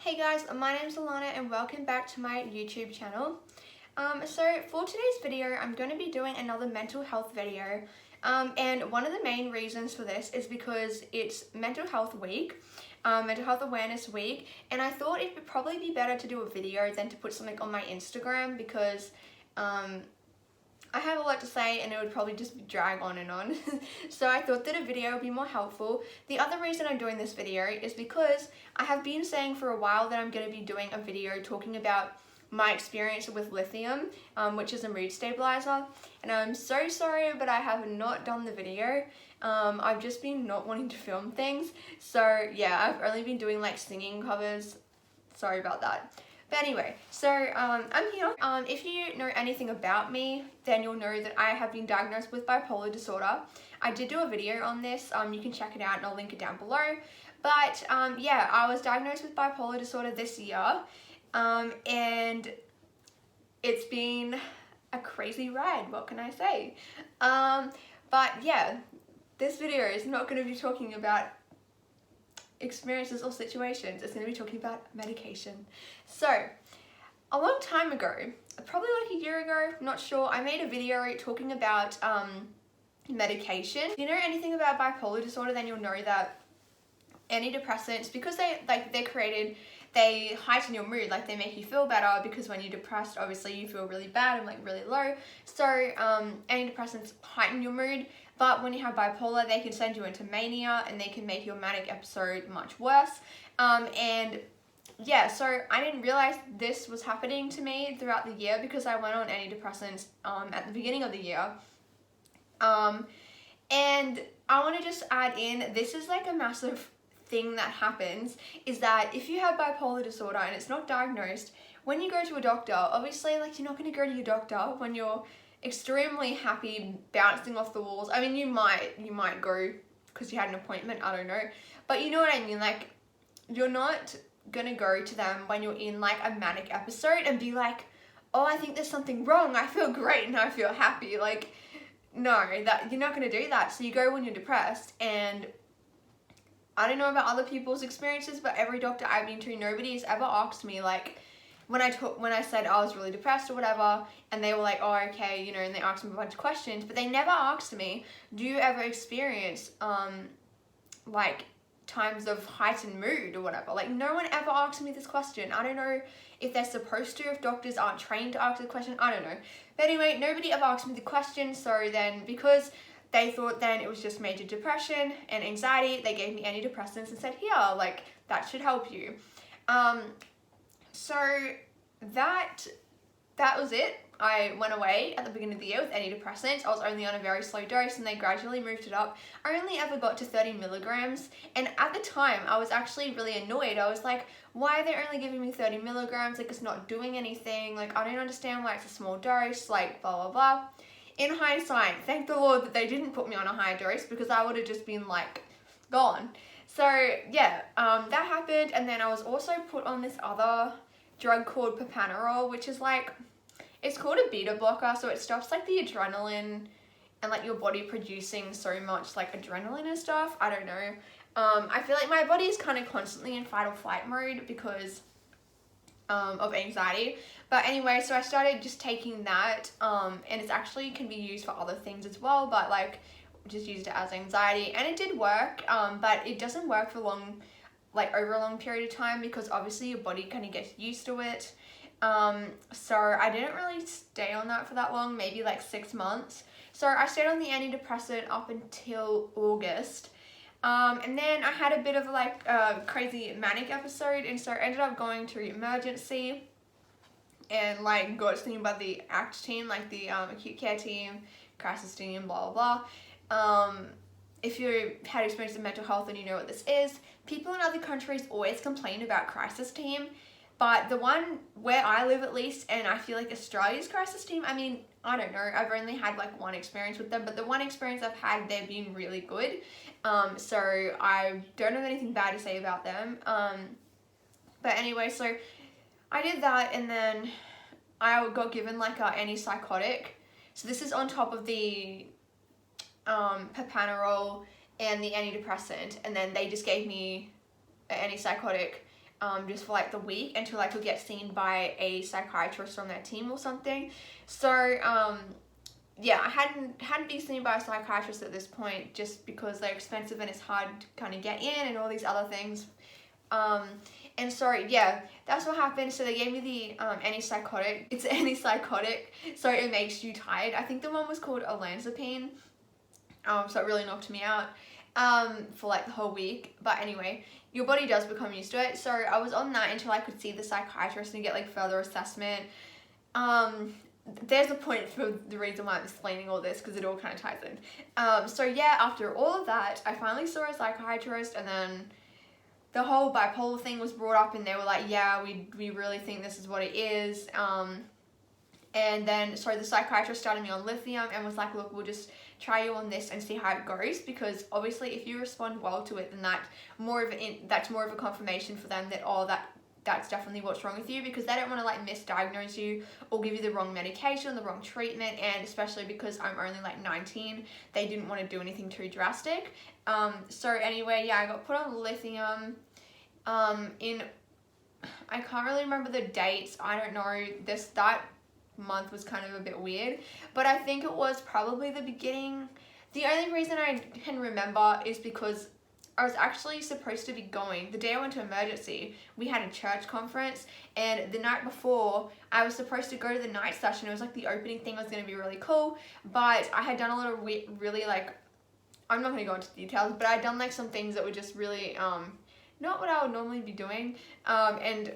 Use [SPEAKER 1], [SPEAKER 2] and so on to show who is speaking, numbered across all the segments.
[SPEAKER 1] Hey guys, my name is Alana and welcome back to my YouTube channel. So for today's video, I'm going to be doing another mental health video. And one of the main reasons for this is because it's Mental Health Week, Mental Health Awareness Week, and I thought it would probably be better to do a video than to put something on my Instagram because I have a lot to say and it would probably just drag on and on. So I thought that a video would be more helpful. The other reason I'm doing this video is because I have been saying for a while that I'm going to be doing a video talking about my experience with Lithium, which is a mood stabilizer. And I'm so sorry, but I have not done the video. I've just been not wanting to film things. So yeah, I've only been doing like singing covers. Sorry about that. But anyway, so I'm here. If you know anything about me, then you'll know that I have been diagnosed with bipolar disorder. I did do a video on this, you can check it out and I'll link it down below. But yeah, I was diagnosed with bipolar disorder this year, and it's been a crazy ride, what can I say? But yeah, this video is not going to be talking about experiences or situations. It's going to be talking about medication. So a long time ago, probably like a year ago, not sure, I made a video talking about medication. If you know anything about bipolar disorder, then you'll know that antidepressants, because they're created, they heighten your mood, like they make you feel better, because when you're depressed, obviously you feel really bad and like really low. So antidepressants heighten your mood, but when you have bipolar, they can send you into mania and they can make your manic episode much worse. And yeah, so I didn't realize this was happening to me throughout the year because I went on antidepressants at the beginning of the year. And I want to just add in, this is like a massive thing that happens, is that if you have bipolar disorder and it's not diagnosed, when you go to a doctor, obviously like you're not going to go to your doctor when you're extremely happy, bouncing off the walls. I mean, you might go because you had an appointment, I don't know, but you know what I mean, like you're not gonna go to them when you're in like a manic episode and be like, oh, I think there's something wrong, I feel great and I feel happy. Like, no, that you're not gonna do that. So you go when you're depressed. And I don't know about other people's experiences, but every doctor I've been to, nobody's ever asked me, like, when I said I was really depressed or whatever, and they were like, oh, okay, you know, and they asked me a bunch of questions, but they never asked me, do you ever experience, like, times of heightened mood or whatever? Like, no one ever asked me this question. I don't know if they're supposed to, if doctors aren't trained to ask the question, I don't know. But anyway, nobody ever asked me the question, so then, because they thought then it was just major depression and anxiety, they gave me antidepressants and said, here, like, that should help you. So that was it. I went away at the beginning of the year with antidepressants. I was only on a very slow dose and they gradually moved it up. I only ever got to 30 milligrams. And at the time, I was actually really annoyed. I was like, why are they only giving me 30 milligrams? Like, it's not doing anything. Like, I don't understand why it's a small dose, like, blah, blah, blah. In hindsight, thank the Lord that they didn't put me on a high dose because I would have just been, like, gone. So, yeah, that happened. And then I was also put on this other drug called propranolol, which is like, it's called a beta blocker, so it stops like the adrenaline and like your body producing so much like adrenaline and stuff. I don't know. I feel like my body is kind of constantly in fight or flight mode because of anxiety. But anyway, so I started just taking that, and it's actually can be used for other things as well, but like just used it as anxiety, and it did work, but it doesn't work for long, like over a long period of time, because obviously your body kind of gets used to it. So I didn't really stay on that for that long, maybe like 6 months. So I stayed on the antidepressant up until August. And then I had a bit of like a crazy manic episode, and so I ended up going to emergency and like got seen by the ACT team, like the acute care team, crisis team, blah, blah, blah. If you had experience in mental health and you know what this is, people in other countries always complain about crisis team, but the one where I live at least, and I feel like Australia's crisis team, I mean, I don't know, I've only had like one experience with them, but the one experience I've had, they've been really good. So I don't have anything bad to say about them. But anyway, so I did that, and then I got given like a antipsychotic. So this is on top of the propranolol and the antidepressant, and then they just gave me an antipsychotic just for like the week until I could get seen by a psychiatrist from their team or something. So yeah, I hadn't been seen by a psychiatrist at this point just because they're expensive and it's hard to kind of get in and all these other things. And so yeah, that's what happened. So they gave me the antipsychotic. It's an antipsychotic, so it makes you tired. I think the one was called olanzapine. So it really knocked me out for like the whole week. But anyway, your body does become used to it. So I was on that until I could see the psychiatrist and get like further assessment. There's a point for the reason why I'm explaining all this, because it all kind of ties in. So yeah, after all of that, I finally saw a psychiatrist, and then the whole bipolar thing was brought up, and they were like, yeah, we really think this is what it is. And then, so the psychiatrist started me on lithium and was like, look, we'll just try you on this and see how it goes, because obviously if you respond well to it, then that's more of a confirmation for them that, oh, that's definitely what's wrong with you, because they don't want to like misdiagnose you or give you the wrong medication, the wrong treatment. And especially because I'm only like 19, they didn't want to do anything too drastic. So anyway, yeah, I got put on lithium in, I can't really remember the dates, I don't know, that month was kind of a bit weird, but I think it was probably the beginning. The only reason I can remember is because I was actually supposed to be going, the day I went to emergency, we had a church conference, and the night before, I was supposed to go to the night session. It was like the opening thing was going to be really cool, but I had done a lot of really like, I'm not going to go into details, but I'd done like some things that were just really, not what I would normally be doing, and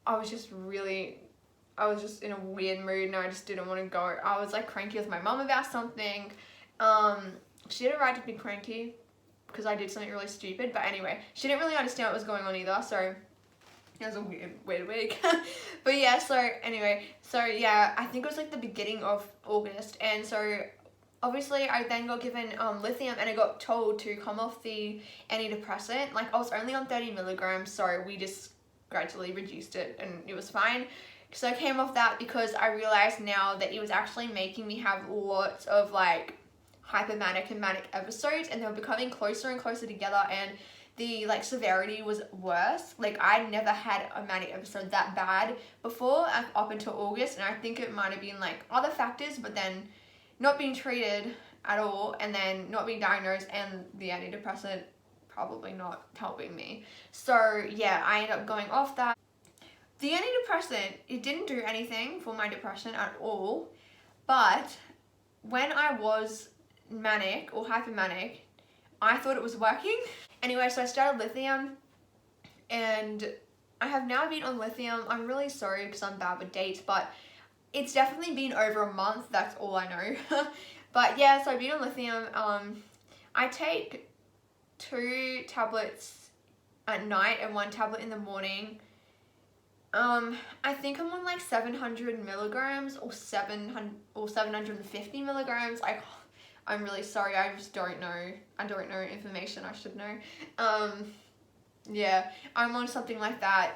[SPEAKER 1] I was just in a weird mood, and I just didn't want to go. I was like cranky with my mum about something. She had a right to be cranky because I did something really stupid, but anyway, she didn't really understand what was going on either, so it was a weird week. But yeah, so anyway, so yeah, I think it was like the beginning of August, and so obviously I then got given lithium, and I got told to come off the antidepressant. Like, I was only on 30 milligrams, so we just gradually reduced it and it was fine. So I came off that because I realized now that it was actually making me have lots of like hypomanic and manic episodes, and they were becoming closer and closer together, and the like severity was worse. Like, I'd never had a manic episode that bad before, up until August, and I think it might have been like other factors, but then not being treated at all, and then not being diagnosed, and the antidepressant probably not helping me. So yeah, I ended up going off that. The antidepressant, it didn't do anything for my depression at all, but when I was manic or hypomanic, I thought it was working. Anyway, so I started lithium, and I have now been on lithium. I'm really sorry because I'm bad with dates, but it's definitely been over a month, that's all I know. But yeah, so I've been on lithium. I take 2 tablets at night and 1 tablet in the morning. I think I'm on like 700 milligrams or 750 milligrams. I'm really sorry, I just don't know. I don't know information I should know. Yeah, I'm on something like that.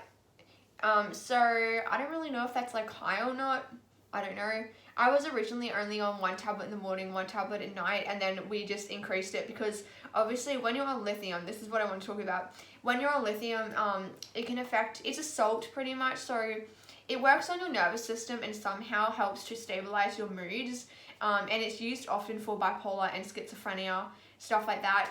[SPEAKER 1] So I don't really know if that's like high or not. I don't know. I was originally only on 1 tablet in the morning, 1 tablet at night, and then we just increased it because obviously when you're on lithium, this is what I want to talk about. When you're on lithium, it can affect, it's a salt pretty much, so it works on your nervous system and somehow helps to stabilize your moods, and it's used often for bipolar and schizophrenia, stuff like that.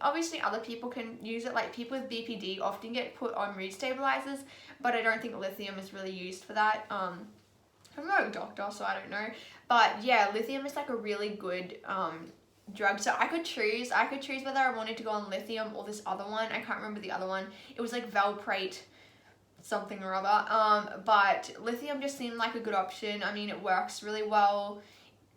[SPEAKER 1] Obviously other people can use it, like people with BPD often get put on mood stabilizers, but I don't think lithium is really used for that. I'm not a doctor, so I don't know. But yeah, lithium is like a really good drug. So I could choose whether I wanted to go on lithium or this other one. I can't remember the other one. It was like Valprate something or other. But lithium just seemed like a good option. I mean, it works really well.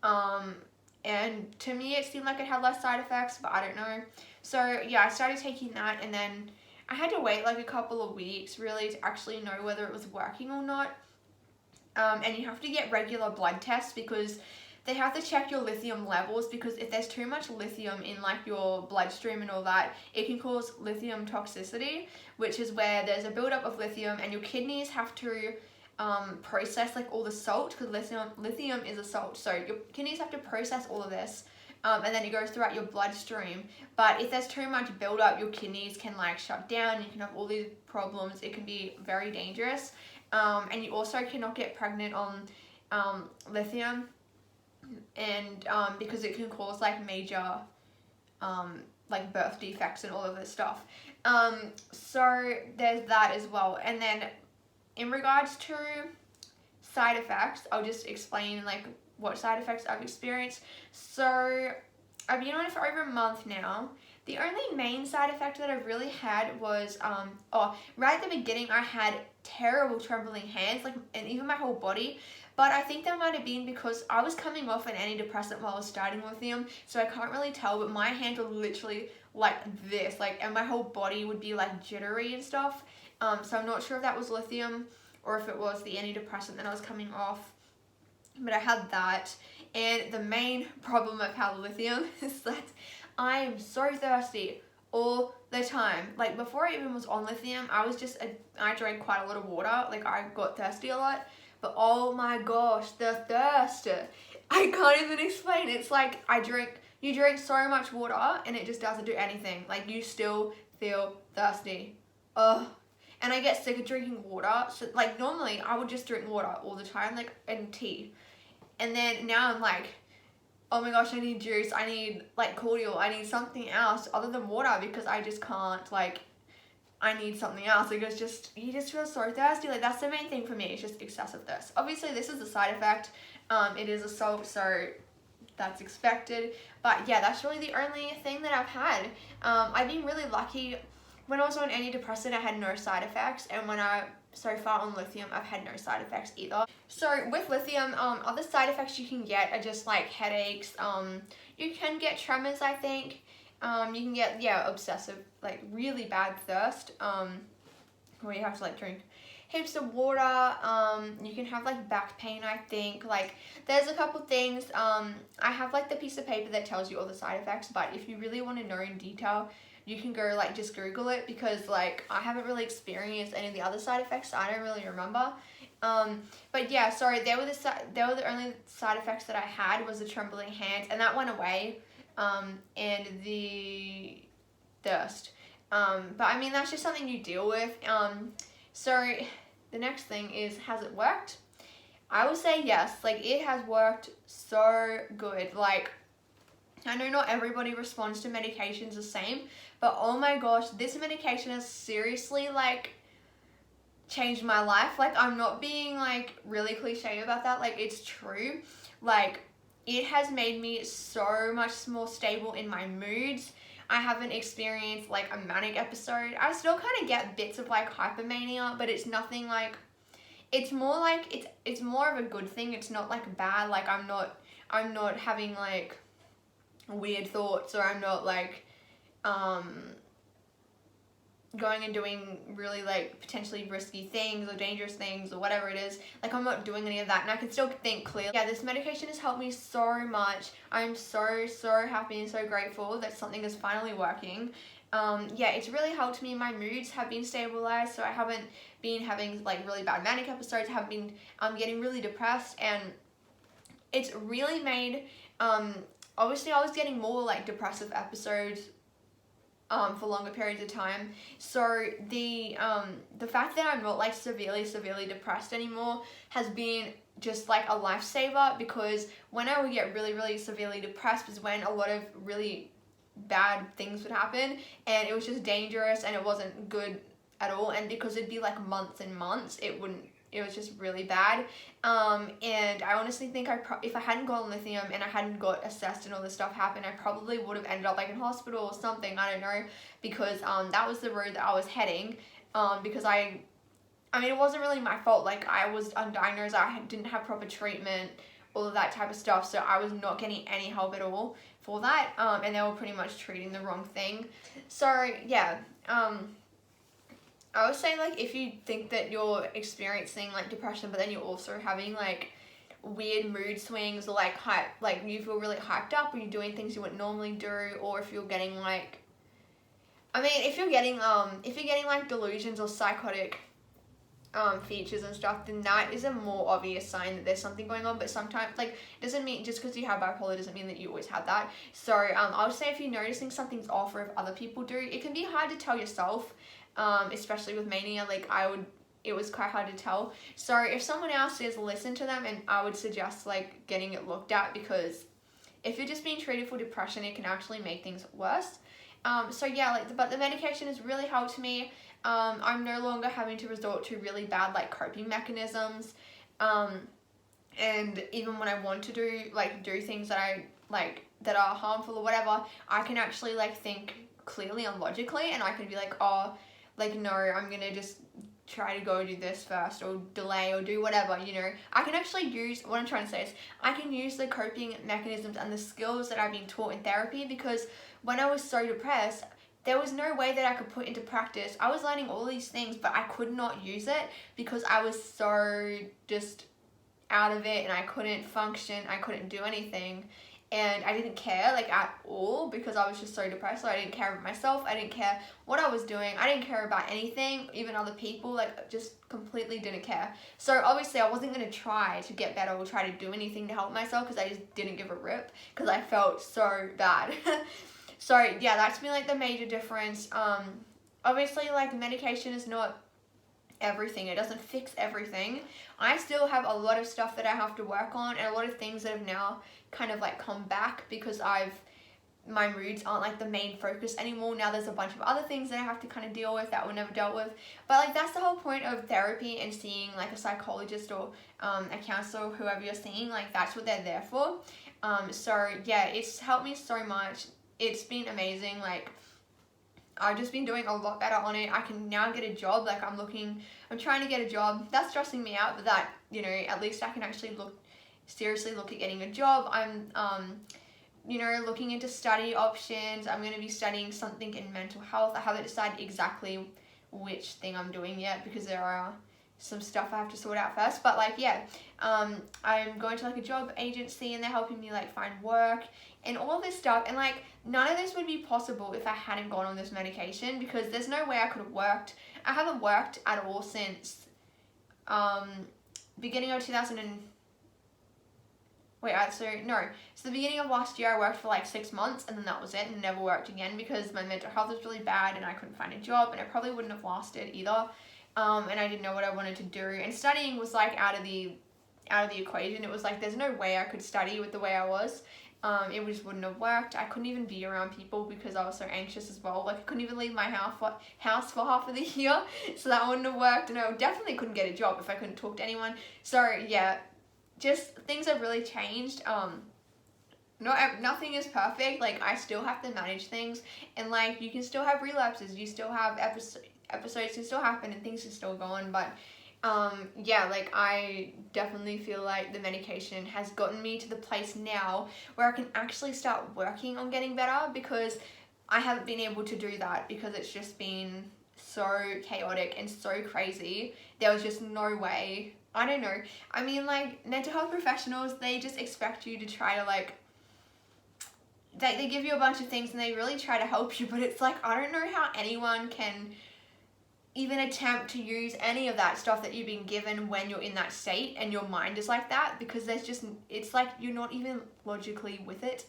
[SPEAKER 1] And to me, it seemed like it had less side effects, but I don't know. So yeah, I started taking that, and then I had to wait like a couple of weeks really to actually know whether it was working or not. And you have to get regular blood tests because they have to check your lithium levels, because if there's too much lithium in like your bloodstream and all that, it can cause lithium toxicity, which is where there's a buildup of lithium and your kidneys have to process like all the salt, because lithium is a salt. So your kidneys have to process all of this and then it goes throughout your bloodstream. But if there's too much buildup, your kidneys can like shut down. You can have all these problems. It can be very dangerous. And you also cannot get pregnant on lithium, and because it can cause like major like birth defects and all of this stuff. So there's that as well. And then in regards to side effects, I'll just explain like what side effects I've experienced. So I've been on it for over a month now. The only main side effect that I really had was, right at the beginning I had terrible trembling hands, like, and even my whole body. But I think that might have been because I was coming off an antidepressant while I was starting lithium, so I can't really tell, but my hands were literally like this, like, and my whole body would be like jittery and stuff. So I'm not sure if that was lithium or if it was the antidepressant that I was coming off, but I had that. And the main problem I've had with lithium is that I am so thirsty all the time. Like, before I even was on lithium, I drank quite a lot of water. Like, I got thirsty a lot. But oh my gosh, the thirst. I can't even explain. It's like you drink so much water and it just doesn't do anything. Like, you still feel thirsty. Ugh. And I get sick of drinking water. So, like, normally I would just drink water all the time, like, and tea. And then now I'm like, oh my gosh, I need juice, I need like cordial, I need something else other than water, because I just can't, like, I need something else. Like, it's just, you just feel so thirsty. Like, that's the main thing for me, it's just excessive thirst. Obviously this is a side effect, it is a salt, so that's expected. But yeah, that's really the only thing that I've had. I've been really lucky. When I was on antidepressant, I had no side effects, and when so far on lithium, I've had no side effects either. So with lithium, other side effects you can get are just like headaches. You can get tremors, I think. You can get, obsessive, like really bad thirst, where you have to like drink heaps of water. You can have like back pain, I think. Like, there's a couple things. I have like the piece of paper that tells you all the side effects, but if you really want to know in detail, you can go like just Google it, because like I haven't really experienced any of the other side effects, so I don't really remember. But yeah, sorry, they were the only side effects that I had, was the trembling hands, and that went away, and the thirst. But I mean, that's just something you deal with. So the next thing is, has it worked? I would say yes. Like, it has worked so good. Like, I know not everybody responds to medications the same, but oh my gosh, this medication has seriously like changed my life. Like, I'm not being like really cliche about that. Like, it's true. Like, it has made me so much more stable in my moods. I haven't experienced like a manic episode. I still kind of get bits of like hypomania, but it's nothing like, it's more like, it's more of a good thing. It's not like bad. Like, I'm not having like weird thoughts, or I'm not like going and doing really like potentially risky things or dangerous things or whatever it is. Like, I'm not doing any of that, and I can still think clearly. Yeah, this medication has helped me so much. I'm so happy and so grateful that something is finally working. Yeah, it's really helped me. My moods have been stabilized, so I haven't been having like really bad manic episodes. I haven't been getting really depressed, and it's really made obviously I was getting more like depressive episodes for longer periods of time. So the fact that I'm not like severely depressed anymore has been just like a lifesaver, because when I would get really severely depressed was when a lot of really bad things would happen, and it was just dangerous and it wasn't good at all. And because it'd be like months and months, it was just really bad. And I honestly think if I hadn't gotten lithium and I hadn't got assessed and all this stuff happened, I probably would have ended up like in hospital or something, I don't know, because that was the road that I was heading. Because I mean, it wasn't really my fault. Like, I was undiagnosed, I didn't have proper treatment, all of that type of stuff, so I was not getting any help at all for that, and they were pretty much treating the wrong thing. So yeah, I would say, like, if you think that you're experiencing like depression, but then you're also having like weird mood swings, or like you feel really hyped up, or you're doing things you wouldn't normally do, or if you're getting like, I mean, if you're getting like delusions or psychotic features and stuff, then that is a more obvious sign that there's something going on. But sometimes, like, it doesn't mean just because you have bipolar doesn't mean that you always have that. So I'll say if you're noticing something's off, or if other people do, it can be hard to tell yourself, especially with mania. Like, it was quite hard to tell. So if someone else says listen to them, and I would suggest like getting it looked at, because if you're just being treated for depression, it can actually make things worse. So yeah, like, but the medication has really helped me. I'm no longer having to resort to really bad like coping mechanisms. And even when I want to do things that I like that are harmful or whatever, I can actually like think clearly and logically, and I can be like, oh, like, no, I'm gonna just try to go do this first, or delay, or do whatever, you know. I can actually use, what I'm trying to say is, I can use the coping mechanisms and the skills that I've been taught in therapy, because when I was so depressed, there was no way that I could put into practice. I was learning all these things, but I could not use it because I was so just out of it, and I couldn't function, I couldn't do anything. And I didn't care, like, at all, because I was just so depressed. So I didn't care about myself, I didn't care what I was doing, I didn't care about anything, even other people, like, just completely didn't care. So obviously I wasn't going to try to get better or try to do anything to help myself, because I just didn't give a rip, because I felt so bad. So yeah, that's been like the major difference. Obviously, like, medication is not everything, it doesn't fix everything. I still have a lot of stuff that I have to work on, and a lot of things that have now kind of like come back, because my moods aren't like the main focus anymore. Now there's a bunch of other things that I have to kind of deal with that were never dealt with. But like, that's the whole point of therapy and seeing like a psychologist or a counselor, whoever you're seeing, like, that's what they're there for. So yeah, it's helped me so much. It's been amazing. Like, I've just been doing a lot better on it. I can now get a job. Like, I'm trying to get a job. That's stressing me out, but that, you know, at least I can actually seriously look at getting a job. I'm, you know, looking into study options. I'm going to be studying something in mental health. I haven't decided exactly which thing I'm doing yet, because there are some stuff I have to sort out first. But like, yeah, I'm going to like a job agency, and they're helping me like find work and all this stuff. And like, none of this would be possible if I hadn't gone on this medication, because there's no way I could have worked. I haven't worked at all since beginning of 2000 and so the beginning of last year I worked for like 6 months, and then that was it, and never worked again, because my mental health was really bad and I couldn't find a job, and I probably wouldn't have lasted either. And I didn't know what I wanted to do, and studying was like out of the equation. It was like, there's no way I could study with the way I was. It just wouldn't have worked. I couldn't even be around people because I was so anxious as well. Like, I couldn't even leave my house for half of the year, so that wouldn't have worked. And I definitely couldn't get a job if I couldn't talk to anyone. So yeah, just things have really changed. Nothing is perfect. Like, I still have to manage things, and like, you can still have relapses, you still have episodes can still happen, and things can still go on. But yeah, like, I definitely feel like the medication has gotten me to the place now where I can actually start working on getting better, because I haven't been able to do that because it's just been so chaotic and so crazy. There was just no way. I don't know. I mean, like, mental health professionals, they just expect you to try to, like, they give you a bunch of things and they really try to help you, but it's like, I don't know how anyone can even attempt to use any of that stuff that you've been given when you're in that state and your mind is like that, because it's like you're not even logically with it.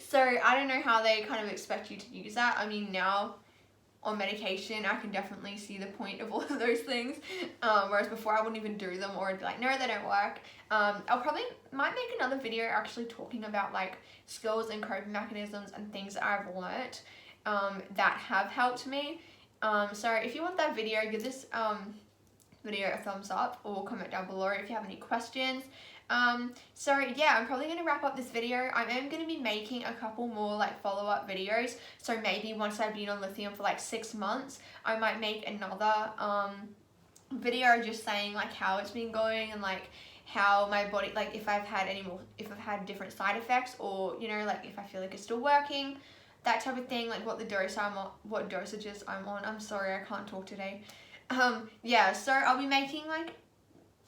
[SPEAKER 1] So I don't know how they kind of expect you to use that. I mean, now on medication, I can definitely see the point of all of those things, whereas before I wouldn't even do them, or I'd be like, no, they don't work. Might make another video actually talking about like skills and coping mechanisms and things that I've learnt that have helped me. So if you want that video, give this video a thumbs up, or comment down below if you have any questions. So yeah, I'm probably going to wrap up this video. I am going to be making a couple more like follow-up videos. So maybe once I've been on lithium for like 6 months, I might make another video just saying like how it's been going, and like how my body, like if I've had different side effects, or you know, like if I feel like it's still working, that type of thing, like what dosages I'm on. I'm sorry, I can't talk today. Yeah, so I'll be making like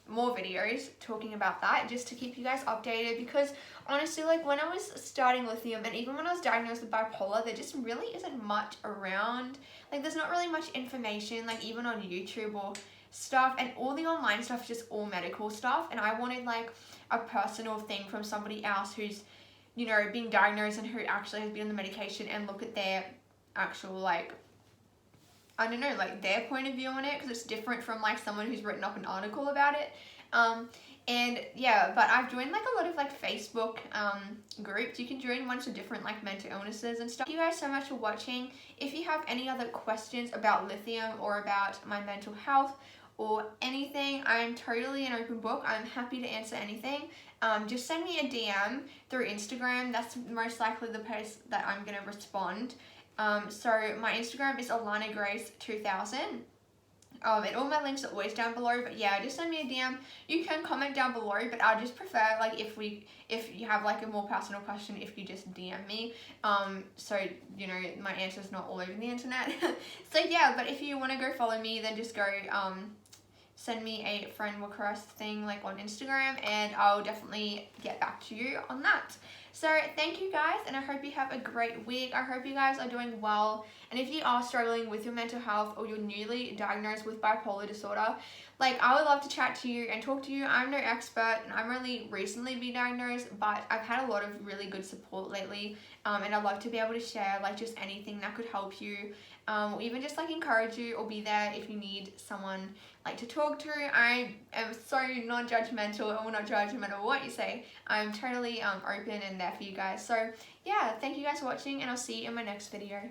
[SPEAKER 1] more videos talking about that, just to keep you guys updated, because honestly, like when I was starting lithium, and even when I was diagnosed with bipolar, there just really isn't much around. Like, there's not really much information, like even on YouTube or stuff, and all the online stuff is just all medical stuff, and I wanted like a personal thing from somebody else who's, you know, being diagnosed and who actually has been on the medication, and look at their actual, like, I don't know, like their point of view on it, because it's different from like someone who's written up an article about it. And yeah, but I've joined like a lot of like Facebook groups. You can join ones for different like mental illnesses and stuff. Thank you guys so much for watching. If you have any other questions about lithium or about my mental health or anything, I'm totally an open book. I'm happy to answer anything. Just send me a DM through Instagram. That's most likely the place that I'm going to respond. So my Instagram is AlanaGrace2000. And all my links are always down below, but yeah, just send me a DM. You can comment down below, but I just prefer, like, if you have like a more personal question, if you just DM me, so you know my answer's not all over the internet. So yeah, but if you want to go follow me, then just go send me a friend request thing like on Instagram, and I'll definitely get back to you on that. So thank you guys, and I hope you have a great week. I hope you guys are doing well, and if you are struggling with your mental health or you're newly diagnosed with bipolar disorder, like, I would love to chat to you and talk to you. I'm no expert, and I'm really recently been diagnosed, but I've had a lot of really good support lately, and I'd love to be able to share like just anything that could help you, or even just like encourage you, or be there if you need someone like to talk to. I am so non-judgmental, or not judge no matter what you say. I'm totally open and there for you guys. So yeah, thank you guys for watching, and I'll see you in my next video.